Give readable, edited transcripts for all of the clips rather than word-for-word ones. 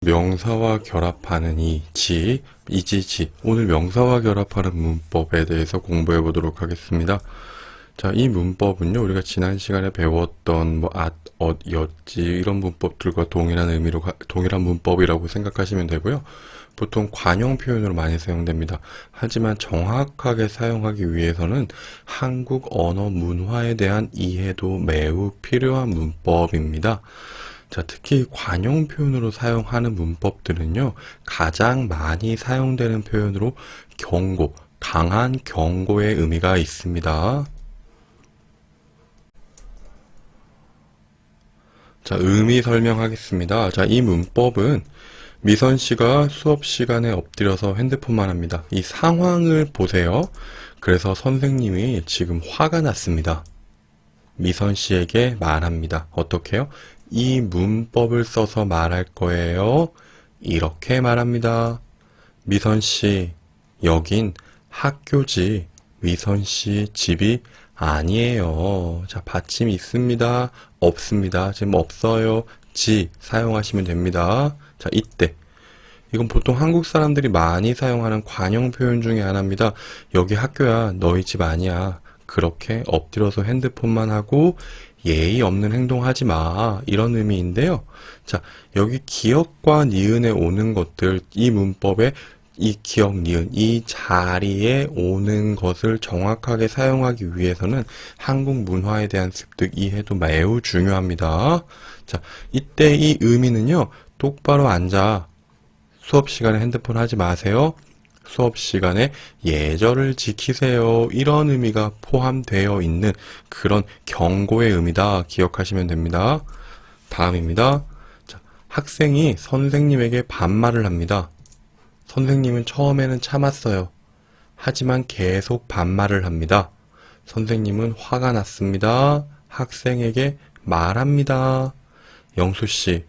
명사와 결합하는 이지. 오늘 명사와 결합하는 문법에 대해서 공부해 보도록 하겠습니다. 자, 이 문법은요, 우리가 지난 시간에 배웠던 였지 이런 문법들과 동일한 문법이라고 생각하시면 되고요. 보통 관용 표현으로 많이 사용됩니다. 하지만 정확하게 사용하기 위해서는 한국 언어 문화에 대한 이해도 매우 필요한 문법입니다. 자, 특히 관용 표현으로 사용하는 문법들은요, 가장 많이 사용되는 표현으로 강한 경고의 의미가 있습니다. 자, 의미 설명하겠습니다. 자, 이 문법은 미선 씨가 수업 시간에 엎드려서 핸드폰만 합니다. 이 상황을 보세요. 그래서 선생님이 지금 화가 났습니다. 미선 씨에게 말합니다. 어떻게요? 이 문법을 써서 말할 거예요. 이렇게 말합니다. 미선 씨, 여긴 학교지. 미선 씨 집이 아니에요. 자, 받침이 있습니다. 없습니다. 지금 없어요. 사용하시면 됩니다. 자, 이때. 이건 보통 한국 사람들이 많이 사용하는 관용 표현 중에 하나입니다. 여기 학교야. 너희 집 아니야. 그렇게 엎드려서 핸드폰만 하고 예의 없는 행동하지 마. 이런 의미인데요. 자, 여기 기역과 니은에 오는 것들, 이 문법에 이 기역, 니은, 이 자리에 오는 것을 정확하게 사용하기 위해서는 한국 문화에 대한 습득, 이해도 매우 중요합니다. 자, 이때 이 의미는요, 똑바로 앉아. 수업 시간에 핸드폰 하지 마세요. 수업 시간에 예절을 지키세요. 이런 의미가 포함되어 있는 그런 경고의 의미다. 기억하시면 됩니다. 다음입니다. 자, 학생이 선생님에게 반말을 합니다. 선생님은 처음에는 참았어요. 하지만 계속 반말을 합니다. 선생님은 화가 났습니다. 학생에게 말합니다. 영수씨,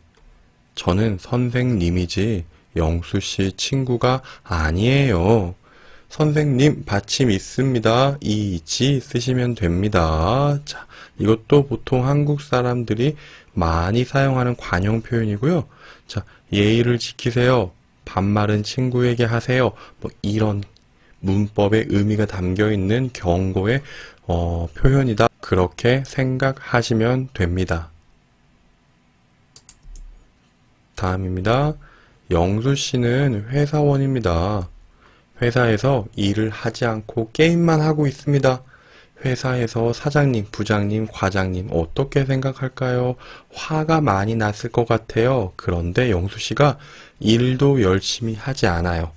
저는 선생님이지 영수씨 친구가 아니에요. 선생님 받침 있습니다. 이지 쓰시면 됩니다. 자, 이것도 보통 한국 사람들이 많이 사용하는 관용 표현이고요. 자, 예의를 지키세요. 반말은 친구에게 하세요. 뭐 이런 문법의 의미가 담겨 있는 경고의 표현이다. 그렇게 생각하시면 됩니다. 다음입니다. 영수 씨는 회사원입니다. 회사에서 일을 하지 않고 게임만 하고 있습니다. 회사에서 사장님, 부장님, 과장님 어떻게 생각할까요? 화가 많이 났을 것 같아요. 그런데 영수 씨가 일도 열심히 하지 않아요.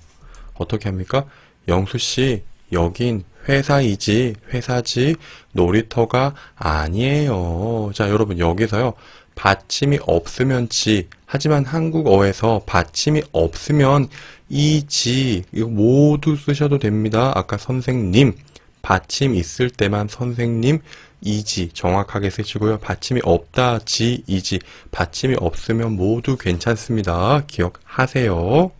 어떻게 합니까? 영수 씨, 여긴 회사지, 놀이터가 아니에요. 자, 여러분, 여기서요, 받침이 없으면 하지만 한국어에서 받침이 없으면 이거 모두 쓰셔도 됩니다. 아까 선생님, 받침 있을 때만 선생님, 정확하게 쓰시고요. 받침이 없다, 이지. 받침이 없으면 모두 괜찮습니다. 기억하세요.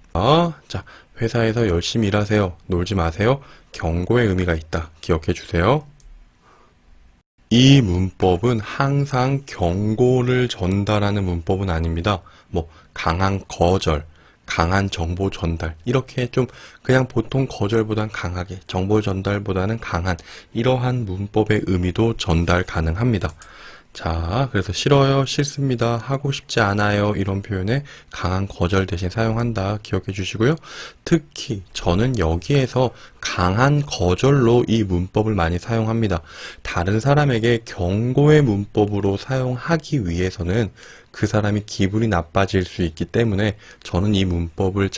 자, 회사에서 열심히 일하세요. 놀지 마세요. 경고의 의미가 있다. 기억해 주세요. 이 문법은 항상 경고를 전달하는 문법은 아닙니다. 뭐, 강한 거절, 강한 정보 전달, 이렇게 좀 그냥 보통 거절보단 강하게, 정보 전달보다는 강한, 이러한 문법의 의미도 전달 가능합니다. 자, 그래서 싫어요, 싫습니다, 하고 싶지 않아요, 이런 표현에 강한 거절 대신 사용한다. 기억해 주시고요. 특히 저는 여기에서 강한 거절로 이 문법을 많이 사용합니다. 다른 사람에게 경고의 문법으로 사용하기 위해서는 그 사람이 기분이 나빠질 수 있기 때문에 저는 이 문법으로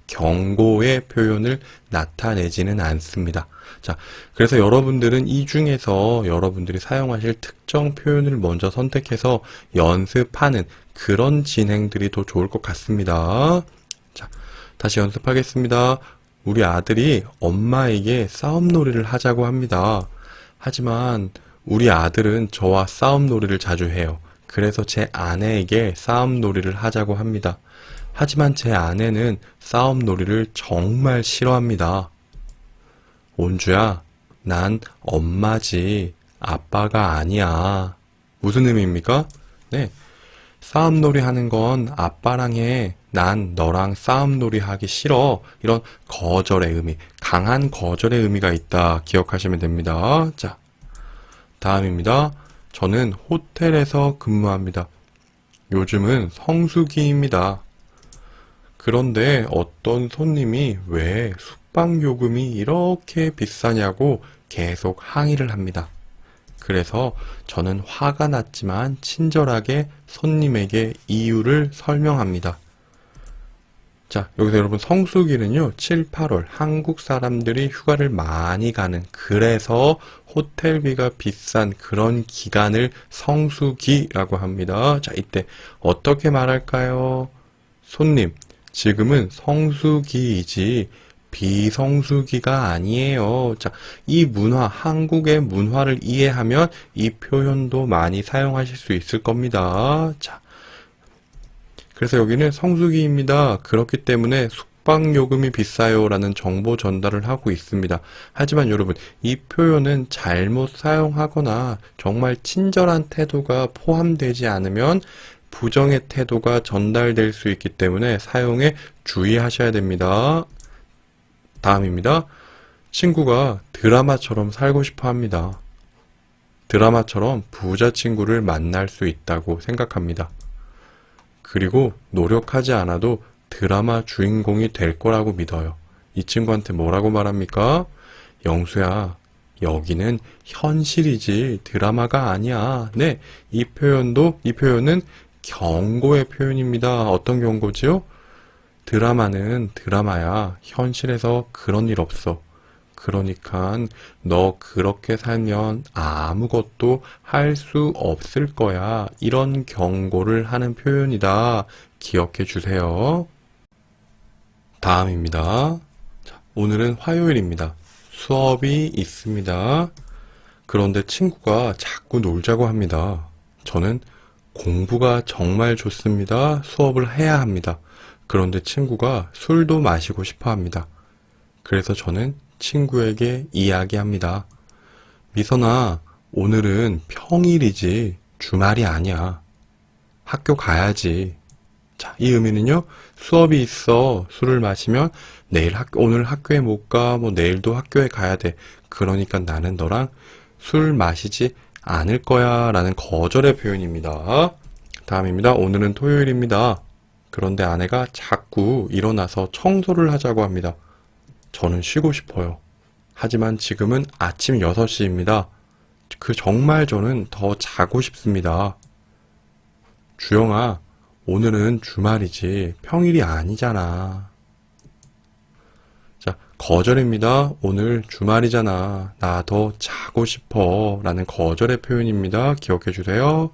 경고의 표현을 나타내지는 않습니다. 자, 그래서 여러분들은 이 중에서 여러분들이 사용하실 특정 표현을 먼저 선택해서 연습하는 그런 진행들이 더 좋을 것 같습니다. 자, 다시 연습하겠습니다. 우리 아들이 엄마에게 싸움놀이를 하자고 합니다. 하지만 우리 아들은 저와 싸움놀이를 자주 해요. 그래서 제 아내에게 싸움놀이를 하자고 합니다. 하지만 제 아내는 싸움놀이를 정말 싫어합니다. 온주야, 난 엄마지 아빠가 아니야. 무슨 의미입니까? 네, 싸움놀이 하는 건 아빠랑 해. 난 너랑 싸움놀이 하기 싫어. 이런 거절의 의미, 강한 거절의 의미가 있다. 기억하시면 됩니다. 자, 다음입니다. 저는 호텔에서 근무합니다. 요즘은 성수기입니다. 그런데 어떤 손님이 왜 숙박요금이 이렇게 비싸냐고 계속 항의를 합니다. 그래서 저는 화가 났지만 친절하게 손님에게 이유를 설명합니다. 자, 여기서 여러분 성수기는요, 7, 8월 한국 사람들이 휴가를 많이 가는, 그래서 호텔비가 비싼 그런 기간을 성수기라고 합니다. 자, 이때 어떻게 말할까요? 손님, 지금은 성수기이지 비성수기가 아니에요. 자, 이 문화, 한국의 문화를 이해하면 이 표현도 많이 사용하실 수 있을 겁니다. 자, 그래서 여기는 성수기입니다. 그렇기 때문에 숙박요금이 비싸요 라는 정보 전달을 하고 있습니다. 하지만 여러분, 이 표현은 잘못 사용하거나 정말 친절한 태도가 포함되지 않으면 부정의 태도가 전달될 수 있기 때문에 사용에 주의하셔야 됩니다. 다음입니다. 친구가 드라마처럼 살고 싶어 합니다. 드라마처럼 부자 친구를 만날 수 있다고 생각합니다. 그리고 노력하지 않아도 드라마 주인공이 될 거라고 믿어요. 이 친구한테 뭐라고 말합니까? 영수야, 여기는 현실이지 드라마가 아니야. 네, 이 표현은 경고의 표현입니다. 어떤 경고지요? 드라마는 드라마야. 현실에서 그런 일 없어. 그러니까 너 그렇게 살면 아무것도 할 수 없을 거야. 이런 경고를 하는 표현이다. 기억해 주세요. 다음입니다. 자, 오늘은 화요일입니다. 수업이 있습니다. 그런데 친구가 자꾸 놀자고 합니다. 저는 공부가 정말 좋습니다. 수업을 해야 합니다. 그런데 친구가 술도 마시고 싶어 합니다. 그래서 저는 친구에게 이야기합니다. 미선아, 오늘은 평일이지 주말이 아니야. 학교 가야지. 자, 이 의미는요, 수업이 있어. 술을 마시면 오늘 학교에 못 가. 뭐 내일도 학교에 가야 돼. 그러니까 나는 너랑 술 마시지 않을 거야. 라는 거절의 표현입니다. 다음입니다. 오늘은 토요일입니다. 그런데 아내가 자꾸 일어나서 청소를 하자고 합니다. 저는 쉬고 싶어요. 하지만 지금은 아침 6시입니다. 정말 저는 더 자고 싶습니다. 주영아, 오늘은 주말이지 평일이 아니잖아. 자, 거절입니다. 오늘 주말이잖아. 나 더 자고 싶어. 라는 거절의 표현입니다. 기억해 주세요.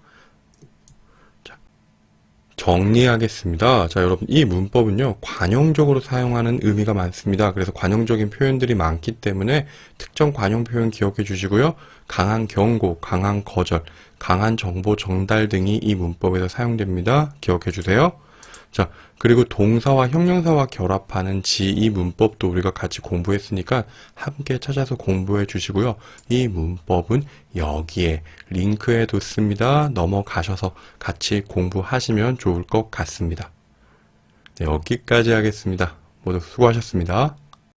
정리하겠습니다. 자, 여러분, 이 문법은요, 관용적으로 사용하는 의미가 많습니다. 그래서 관용적인 표현들이 많기 때문에 특정 관용 표현 기억해 주시고요. 강한 경고, 강한 거절, 강한 정보 전달 등이 이 문법에서 사용됩니다. 기억해 주세요. 자, 그리고 동사와 형용사와 결합하는 지, 문법도 우리가 같이 공부했으니까 함께 찾아서 공부해 주시고요. 이 문법은 여기에 링크해 뒀습니다. 넘어가셔서 같이 공부하시면 좋을 것 같습니다. 네, 여기까지 하겠습니다. 모두 수고하셨습니다.